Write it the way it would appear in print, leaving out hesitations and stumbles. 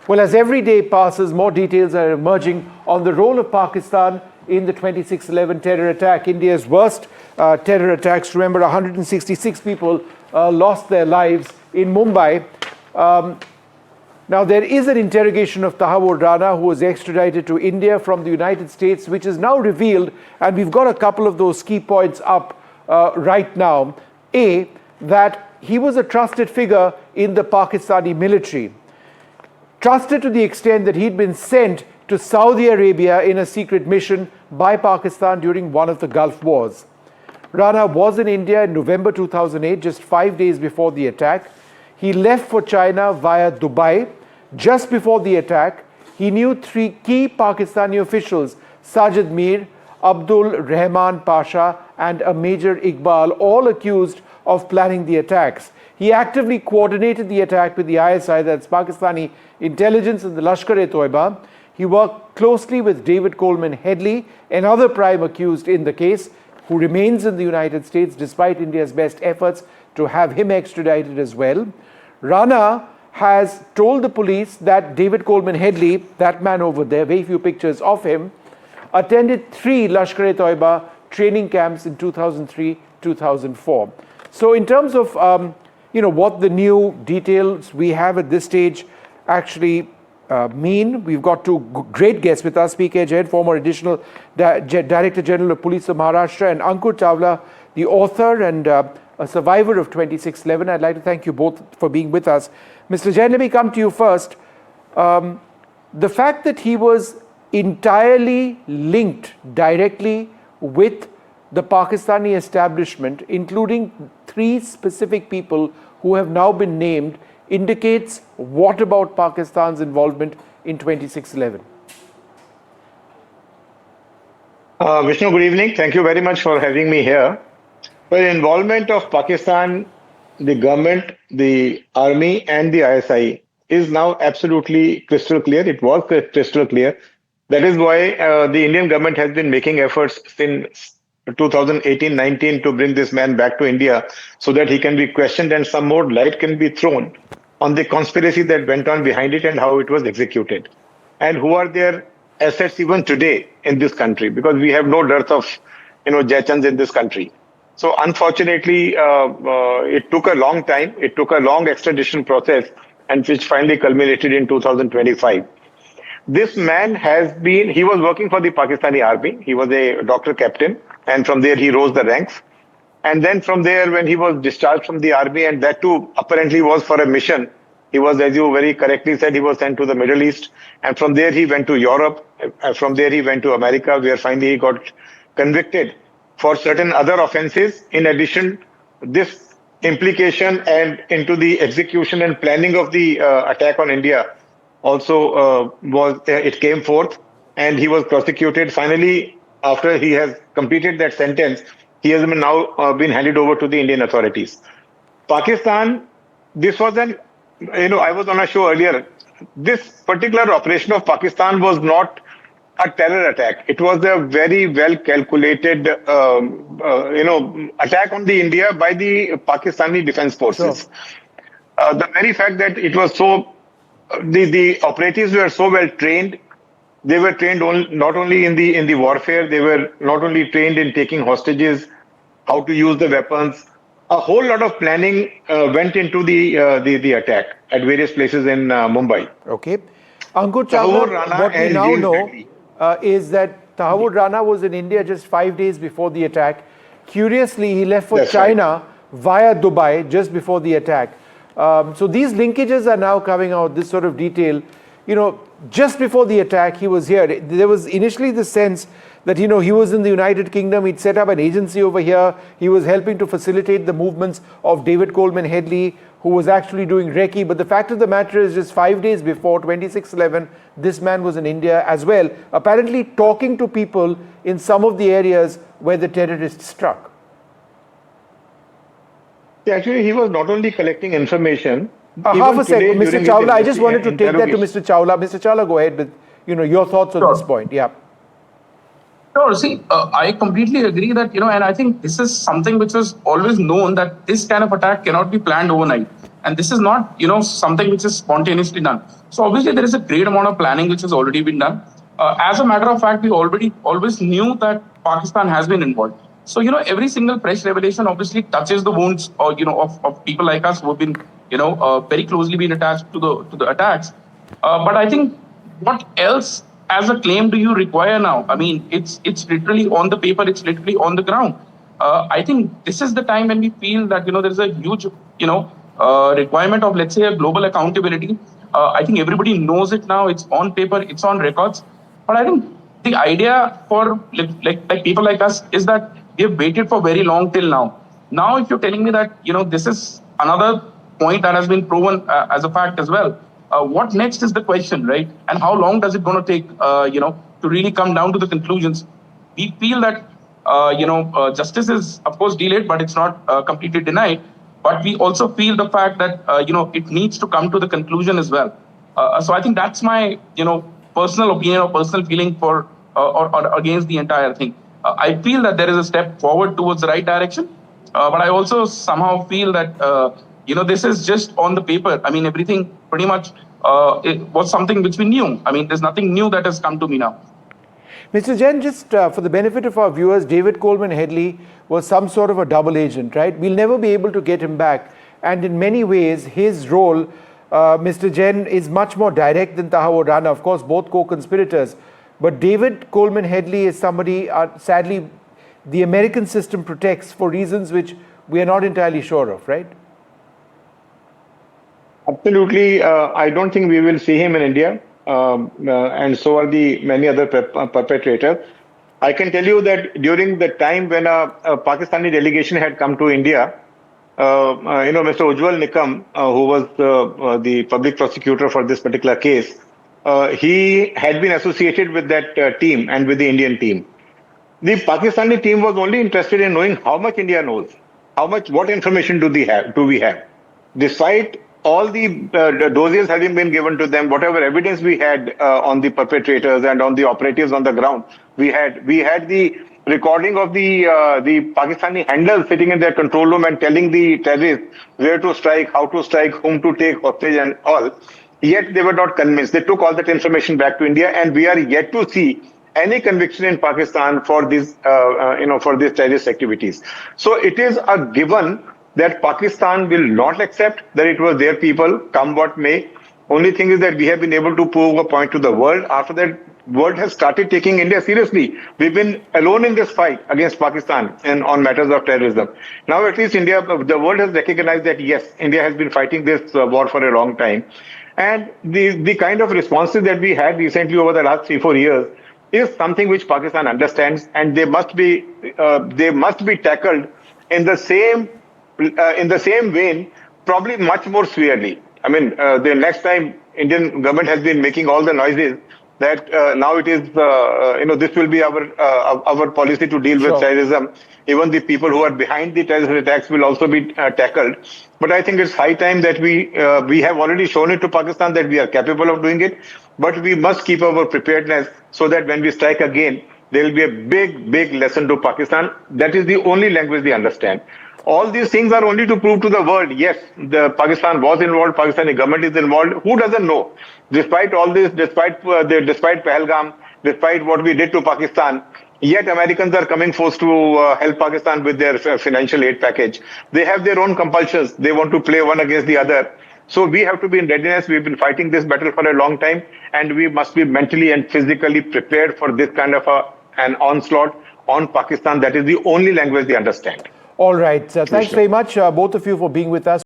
Well, as every day passes, more details are emerging on the role of Pakistan in the 26/11 terror attack, India's worst terror attacks. Remember, 166 people lost their lives in Mumbai. Now, there is an interrogation of Tahawwur Rana, who was extradited to India from the United States, which is now revealed, and we've got a couple of those key points up right now. A, that he was a trusted figure in the Pakistani military. Trusted to the extent that he'd been sent to Saudi Arabia in a secret mission by Pakistan during one of the Gulf Wars. Rana was in India in November 2008, just 5 days before the attack. He left for China via Dubai. Just before the attack, he knew 3 key Pakistani officials, Sajid Mir, Abdul Rahman Pasha, and a Major Iqbal, all accused of planning the attacks. He actively coordinated the attack with the ISI, that's Pakistani intelligence, and the Lashkar-e-Toiba. He worked closely with David Coleman Headley, another prime accused in the case, who remains in the United States despite India's best efforts to have him extradited as well. Rana has told the police that David Coleman Headley, that man over there, very few pictures of him, attended 3 Lashkar-e-Toiba training camps in 2003-2004. So in terms of what the new details we have at this stage actually mean, we've got 2 great guests with us, P.K. Jain, former additional Director General of Police of Maharashtra, and Ankur Chawla, the author and a survivor of 26/11. I'd like to thank you both for being with us. Mr. Jain, let me come to you first. The fact that he was entirely linked directly with the Pakistani establishment, including 3 specific people who have now been named, indicates what about Pakistan's involvement in 26/11? Vishnu, good evening. Thank you very much for having me here. Well, involvement of Pakistan, the government, the army, and the ISI is now absolutely crystal clear. It was crystal clear. That is why the Indian government has been making efforts since 2018-19 to bring this man back to India so that he can be questioned and some more light can be thrown on the conspiracy that went on behind it and how it was executed. And who are their assets even today in this country, because we have no dearth of Jaichans in this country. So unfortunately, it took a long time. It took a long extradition process, and which finally culminated in 2025. This man he was working for the Pakistani army. He was a doctor captain, and from there he rose the ranks. And then from there, when he was discharged from the army, and that too apparently was for a mission, he was, as you very correctly said, he was sent to the Middle East. And from there he went to Europe. From there he went to America, where finally he got convicted for certain other offenses. In addition, this implication and into the execution and planning of the attack on India also it came forth, and he was prosecuted. Finally, after he has completed that sentence, he has now been handed over to the Indian authorities. Pakistan, this was I was on a show earlier. This particular operation of Pakistan was not a terror attack. It was a very well calculated, attack on the India by the Pakistani defense forces. Sure. The very fact that it was so, the operatives were so well trained. They were trained not only in the warfare. They were not only trained in taking hostages, how to use the weapons. A whole lot of planning went into the attack at various places in Mumbai. Okay. Ankur Chawla, what we now know is that Tahawwur Rana was in India just 5 days before the attack. Curiously, he left for China via Dubai just before the attack. So these linkages are now coming out, this sort of detail. Just before the attack, he was here. There was initially the sense that, he was in the United Kingdom. He'd set up an agency over here. He was helping to facilitate the movements of David Coleman Headley, who was actually doing recce. But the fact of the matter is, just 5 days before 26/11, this man was in India as well, apparently talking to people in some of the areas where the terrorists struck. Actually, he was not only collecting information. Half a second, Mr. Chawla, I just wanted to take that to Mr. Chawla. Mr. Chawla, go ahead with your thoughts on this point. Yeah. Sure. See, I completely agree that, and I think this is something which was always known, that this kind of attack cannot be planned overnight. And this is not, something which is spontaneously done. So obviously there is a great amount of planning which has already been done. As a matter of fact, we already always knew that Pakistan has been involved. So, every single press revelation obviously touches the wounds, of people like us who have been, very closely been attached to the attacks. But I think what else as a claim do you require now? I mean, it's literally on the paper, it's literally on the ground. I think this is the time when we feel that, there's a huge, requirement of, let's say, a global accountability. I think everybody knows it now. It's on paper, it's on records. But I think the idea for like people like us is that we have waited for very long till now. Now, if you're telling me that, this is another point that has been proven as a fact as well, what next is the question, right? And how long does it going to take, to really come down to the conclusions? We feel that, justice is, of course, delayed, but it's not completely denied. But we also feel the fact that, it needs to come to the conclusion as well. So I think that's my, personal opinion or personal feeling for or against the entire thing. I feel that there is a step forward towards the right direction. But I also somehow feel that, this is just on the paper. I mean, everything pretty much it was something which we knew. I mean, there's nothing new that has come to me now. Mr. Jain, just for the benefit of our viewers, David Coleman Headley was some sort of a double agent, right? We'll never be able to get him back. And in many ways, his role, Mr. Jain, is much more direct than Tahawwur Rana. Of course, both co-conspirators. But David Coleman Headley is somebody, sadly, the American system protects for reasons which we are not entirely sure of, right? Absolutely. I don't think we will see him in India. And so are the many other perpetrators. I can tell you that during the time when a Pakistani delegation had come to India, Mr. Ujjwal Nikam, who was the public prosecutor for this particular case, he had been associated with that team and with the Indian team. The Pakistani team was only interested in knowing how much India knows, what information do we have. Despite all the dossiers having been given to them, whatever evidence we had on the perpetrators and on the operatives on the ground, we had the recording of the Pakistani handlers sitting in their control room and telling the terrorists where to strike, how to strike, whom to take hostage and all. Yet they were not convinced. They took all that information back to India, and we are yet to see any conviction in Pakistan for these, for these terrorist activities. So it is a given that Pakistan will not accept that it was their people, come what may. Only thing is that we have been able to prove a point to the world. After that, world has started taking India seriously. We've been alone in this fight against Pakistan and on matters of terrorism. Now, at least the world has recognized that yes, India has been fighting this war for a long time. And the kind of responses that we had recently over the last 3-4 years is something which Pakistan understands, and they must be tackled in the same vein, probably much more severely. I mean, the next time Indian government has been making all the noises that now it is, this will be our policy to deal with terrorism. Even the people who are behind the terrorist attacks will also be tackled. But I think it's high time that we have already shown it to Pakistan that we are capable of doing it. But we must keep our preparedness so that when we strike again, there will be a big lesson to Pakistan. That is the only language they understand. All these things are only to prove to the world, yes, the Pakistan was involved, Pakistani government is involved. Who doesn't know? Despite all this, despite Pahalgam, despite what we did to Pakistan, yet Americans are coming forced to help Pakistan with their financial aid package. They have their own compulsions. They want to play one against the other. So we have to be in readiness. We've been fighting this battle for a long time, and we must be mentally and physically prepared for this kind of an onslaught on Pakistan. That is the only language they understand. All right. Thanks very much, both of you, for being with us.